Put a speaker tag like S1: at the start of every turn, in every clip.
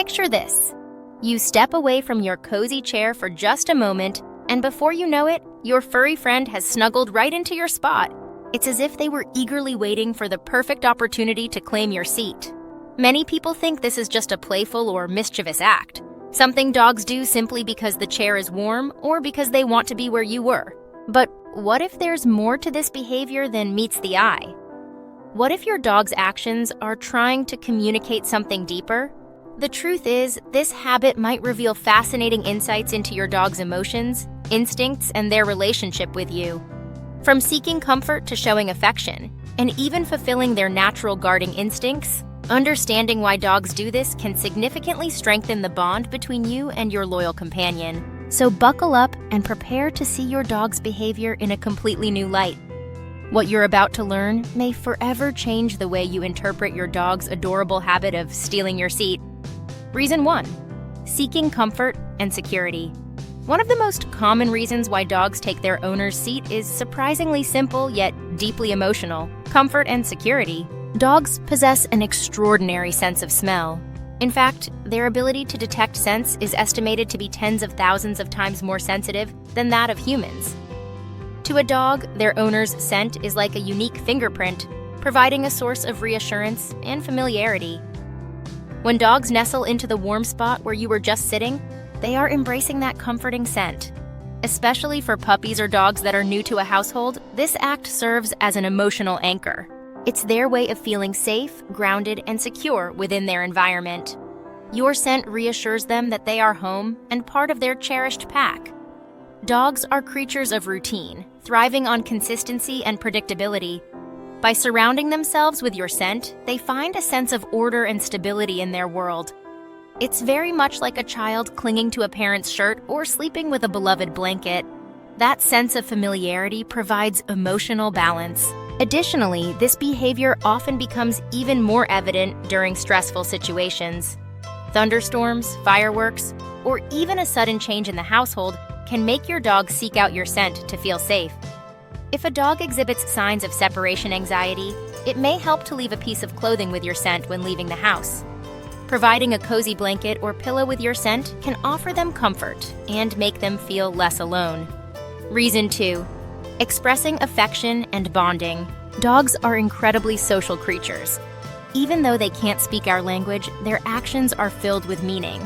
S1: Picture this. You step away from your cozy chair for just a moment, and before you know it, your furry friend has snuggled right into your spot. It's as if they were eagerly waiting for the perfect opportunity to claim your seat. Many people think this is just a playful or mischievous act, something dogs do simply because the chair is warm or because they want to be where you were. But what if there's more to this behavior than meets the eye? What if your dog's actions are trying to communicate something deeper? The truth is, this habit might reveal fascinating insights into your dog's emotions, instincts, and their relationship with you. From seeking comfort to showing affection, and even fulfilling their natural guarding instincts, understanding why dogs do this can significantly strengthen the bond between you and your loyal companion. So buckle up and prepare to see your dog's behavior in a completely new light. What you're about to learn may forever change the way you interpret your dog's adorable habit of stealing your seat. Reason 1. Seeking comfort and security. One of the most common reasons why dogs take their owner's seat is surprisingly simple yet deeply emotional: comfort and security. Dogs possess an extraordinary sense of smell. In fact, their ability to detect scents is estimated to be tens of thousands of times more sensitive than that of humans. To a dog, their owner's scent is like a unique fingerprint, providing a source of reassurance and familiarity. When dogs nestle into the warm spot where you were just sitting, they are embracing that comforting scent. Especially for puppies or dogs that are new to a household, this act serves as an emotional anchor. It's their way of feeling safe, grounded, and secure within their environment. Your scent reassures them that they are home and part of their cherished pack. Dogs are creatures of routine, thriving on consistency and predictability. By surrounding themselves with your scent, they find a sense of order and stability in their world. It's very much like a child clinging to a parent's shirt or sleeping with a beloved blanket. That sense of familiarity provides emotional balance. Additionally, this behavior often becomes even more evident during stressful situations. Thunderstorms, fireworks, or even a sudden change in the household can make your dog seek out your scent to feel safe. If a dog exhibits signs of separation anxiety, it may help to leave a piece of clothing with your scent when leaving the house. Providing a cozy blanket or pillow with your scent can offer them comfort and make them feel less alone. Reason 2. Expressing affection and bonding. Dogs are incredibly social creatures. Even though they can't speak our language, their actions are filled with meaning.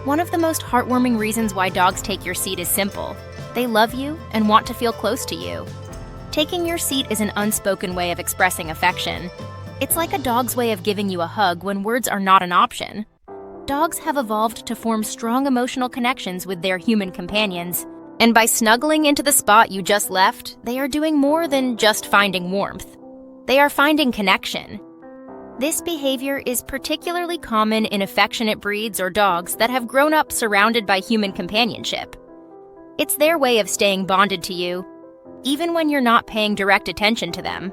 S1: One of the most heartwarming reasons why dogs take your seat is simple. They love you and want to feel close to you. Taking your seat is an unspoken way of expressing affection. It's like a dog's way of giving you a hug when words are not an option. Dogs have evolved to form strong emotional connections with their human companions, and by snuggling into the spot you just left, they are doing more than just finding warmth. They are finding connection. This behavior is particularly common in affectionate breeds or dogs that have grown up surrounded by human companionship. It's their way of staying bonded to you, even when you're not paying direct attention to them.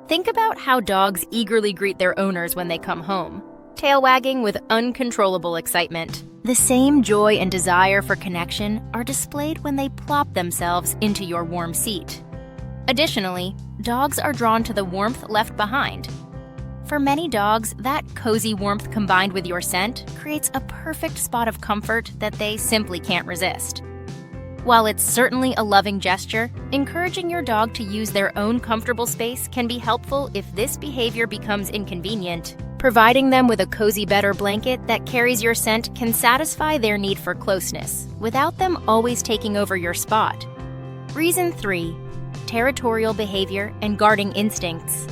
S1: Think about how dogs eagerly greet their owners when they come home, tail wagging with uncontrollable excitement. The same joy and desire for connection are displayed when they plop themselves into your warm seat. Additionally, dogs are drawn to the warmth left behind. For many dogs, that cozy warmth combined with your scent creates a perfect spot of comfort that they simply can't resist. While it's certainly a loving gesture, encouraging your dog to use their own comfortable space can be helpful if this behavior becomes inconvenient. Providing them with a cozy bed or blanket that carries your scent can satisfy their need for closeness, without them always taking over your spot. Reason 3. Territorial behavior and guarding instincts.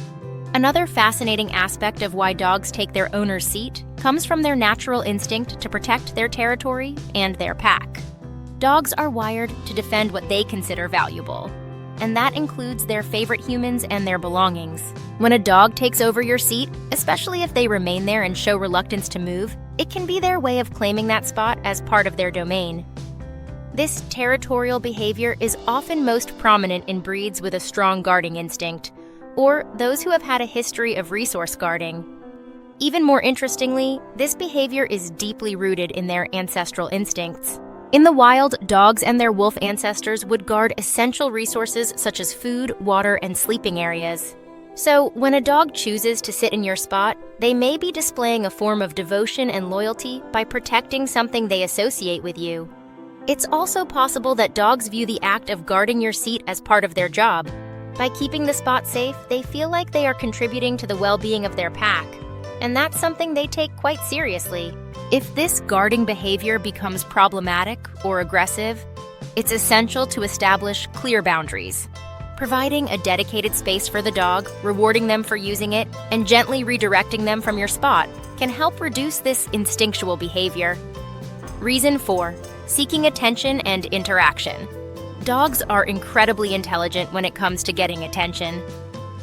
S1: Another fascinating aspect of why dogs take their owner's seat comes from their natural instinct to protect their territory and their pack. Dogs are wired to defend what they consider valuable, and that includes their favorite humans and their belongings. When a dog takes over your seat, especially if they remain there and show reluctance to move, it can be their way of claiming that spot as part of their domain. This territorial behavior is often most prominent in breeds with a strong guarding instinct, or those who have had a history of resource guarding. Even more interestingly, this behavior is deeply rooted in their ancestral instincts. In the wild, dogs and their wolf ancestors would guard essential resources such as food, water, and sleeping areas. So, when a dog chooses to sit in your spot, they may be displaying a form of devotion and loyalty by protecting something they associate with you. It's also possible that dogs view the act of guarding your seat as part of their job. By keeping the spot safe, they feel like they are contributing to the well-being of their pack, and that's something they take quite seriously. If this guarding behavior becomes problematic or aggressive, it's essential to establish clear boundaries. Providing a dedicated space for the dog, rewarding them for using it, and gently redirecting them from your spot can help reduce this instinctual behavior. Reason 4. Seeking attention and interaction. Dogs are incredibly intelligent when it comes to getting attention.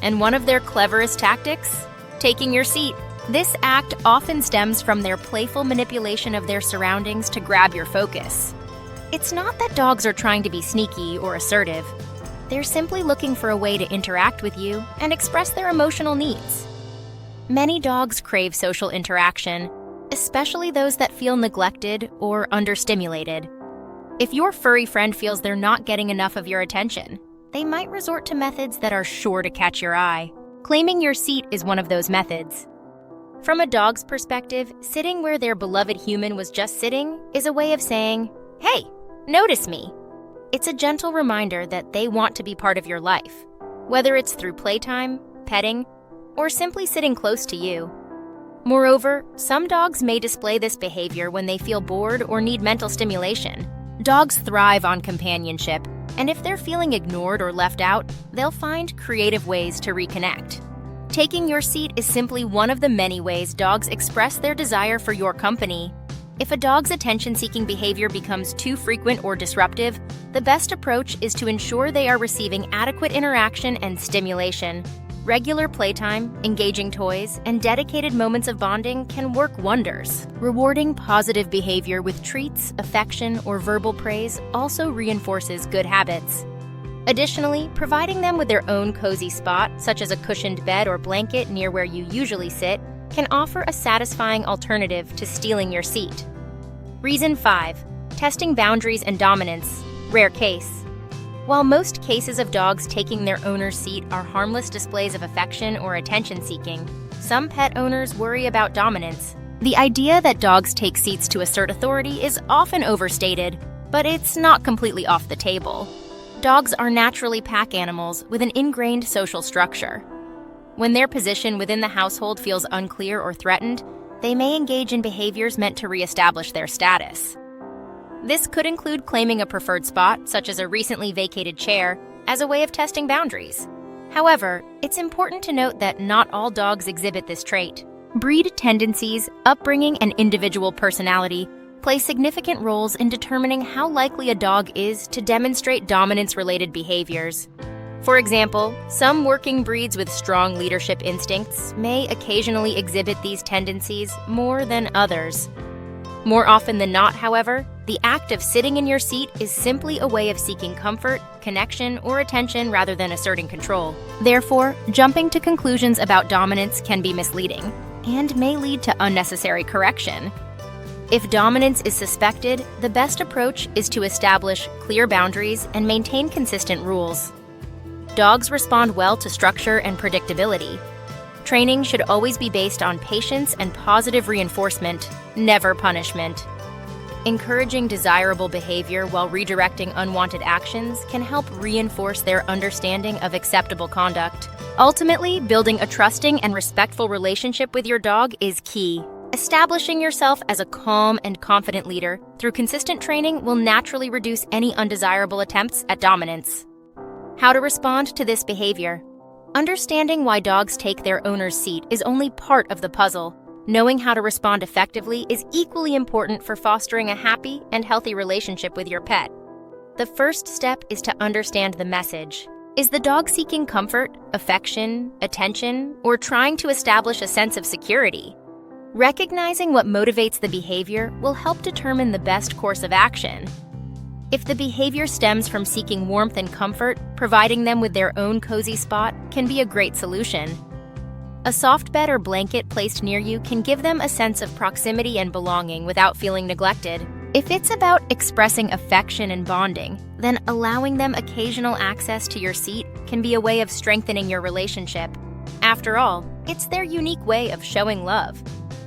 S1: And one of their cleverest tactics? Taking your seat. This act often stems from their playful manipulation of their surroundings to grab your focus. It's not that dogs are trying to be sneaky or assertive. They're simply looking for a way to interact with you and express their emotional needs. Many dogs crave social interaction, especially those that feel neglected or understimulated. If your furry friend feels they're not getting enough of your attention, they might resort to methods that are sure to catch your eye. Claiming your seat is one of those methods. From a dog's perspective, sitting where their beloved human was just sitting is a way of saying, "Hey, notice me." It's a gentle reminder that they want to be part of your life, whether it's through playtime, petting, or simply sitting close to you. Moreover, some dogs may display this behavior when they feel bored or need mental stimulation. Dogs thrive on companionship, and if they're feeling ignored or left out, they'll find creative ways to reconnect. Taking your seat is simply one of the many ways dogs express their desire for your company. If a dog's attention-seeking behavior becomes too frequent or disruptive, the best approach is to ensure they are receiving adequate interaction and stimulation. Regular playtime, engaging toys, and dedicated moments of bonding can work wonders. Rewarding positive behavior with treats, affection, or verbal praise also reinforces good habits. Additionally, providing them with their own cozy spot, such as a cushioned bed or blanket near where you usually sit, can offer a satisfying alternative to stealing your seat. Reason 5. Testing boundaries and dominance. Rare case. While most cases of dogs taking their owner's seat are harmless displays of affection or attention-seeking, some pet owners worry about dominance. The idea that dogs take seats to assert authority is often overstated, but it's not completely off the table. Dogs are naturally pack animals with an ingrained social structure. When their position within the household feels unclear or threatened, they may engage in behaviors meant to reestablish their status. This could include claiming a preferred spot, such as a recently vacated chair, as a way of testing boundaries. However, it's important to note that not all dogs exhibit this trait. Breed tendencies, upbringing, and individual personality play significant roles in determining how likely a dog is to demonstrate dominance-related behaviors. For example, some working breeds with strong leadership instincts may occasionally exhibit these tendencies more than others. More often than not, however, the act of sitting in your seat is simply a way of seeking comfort, connection, or attention rather than asserting control. Therefore, jumping to conclusions about dominance can be misleading and may lead to unnecessary correction. If dominance is suspected, the best approach is to establish clear boundaries and maintain consistent rules. Dogs respond well to structure and predictability. Training should always be based on patience and positive reinforcement, never punishment. Encouraging desirable behavior while redirecting unwanted actions can help reinforce their understanding of acceptable conduct. Ultimately, building a trusting and respectful relationship with your dog is key. Establishing yourself as a calm and confident leader through consistent training will naturally reduce any undesirable attempts at dominance. How to respond to this behavior. Understanding why dogs take their owner's seat is only part of the puzzle. Knowing how to respond effectively is equally important for fostering a happy and healthy relationship with your pet. The first step is to understand the message. Is the dog seeking comfort, affection, attention, or trying to establish a sense of security? Recognizing what motivates the behavior will help determine the best course of action. If the behavior stems from seeking warmth and comfort, providing them with their own cozy spot can be a great solution. A soft bed or blanket placed near you can give them a sense of proximity and belonging without feeling neglected. If it's about expressing affection and bonding, then allowing them occasional access to your seat can be a way of strengthening your relationship. After all, it's their unique way of showing love.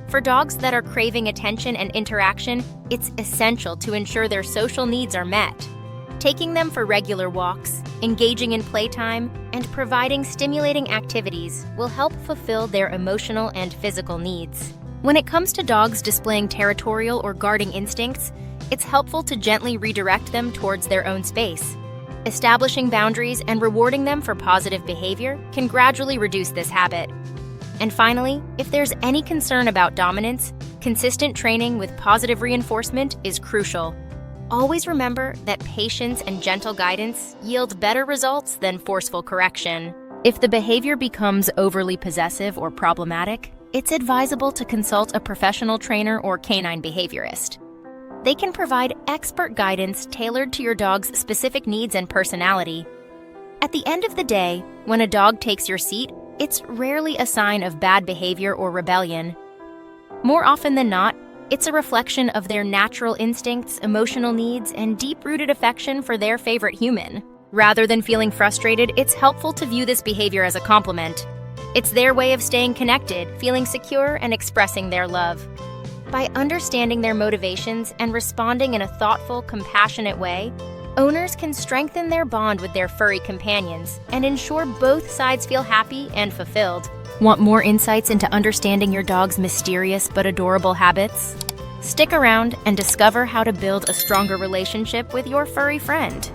S1: For dogs that are craving attention and interaction, it's essential to ensure their social needs are met. Taking them for regular walks, engaging in playtime, and providing stimulating activities will help fulfill their emotional and physical needs. When it comes to dogs displaying territorial or guarding instincts, it's helpful to gently redirect them towards their own space. Establishing boundaries and rewarding them for positive behavior can gradually reduce this habit. And finally, if there's any concern about dominance, consistent training with positive reinforcement is crucial. Always remember that patience and gentle guidance yield better results than forceful correction. If the behavior becomes overly possessive or problematic, it's advisable to consult a professional trainer or canine behaviorist. They can provide expert guidance tailored to your dog's specific needs and personality. At the end of the day, when a dog takes your seat, it's rarely a sign of bad behavior or rebellion. More often than not, it's a reflection of their natural instincts, emotional needs, and deep-rooted affection for their favorite human. Rather than feeling frustrated, it's helpful to view this behavior as a compliment. It's their way of staying connected, feeling secure, and expressing their love. By understanding their motivations and responding in a thoughtful, compassionate way, owners can strengthen their bond with their furry companions and ensure both sides feel happy and fulfilled. Want more insights into understanding your dog's mysterious but adorable habits? Stick around and discover how to build a stronger relationship with your furry friend.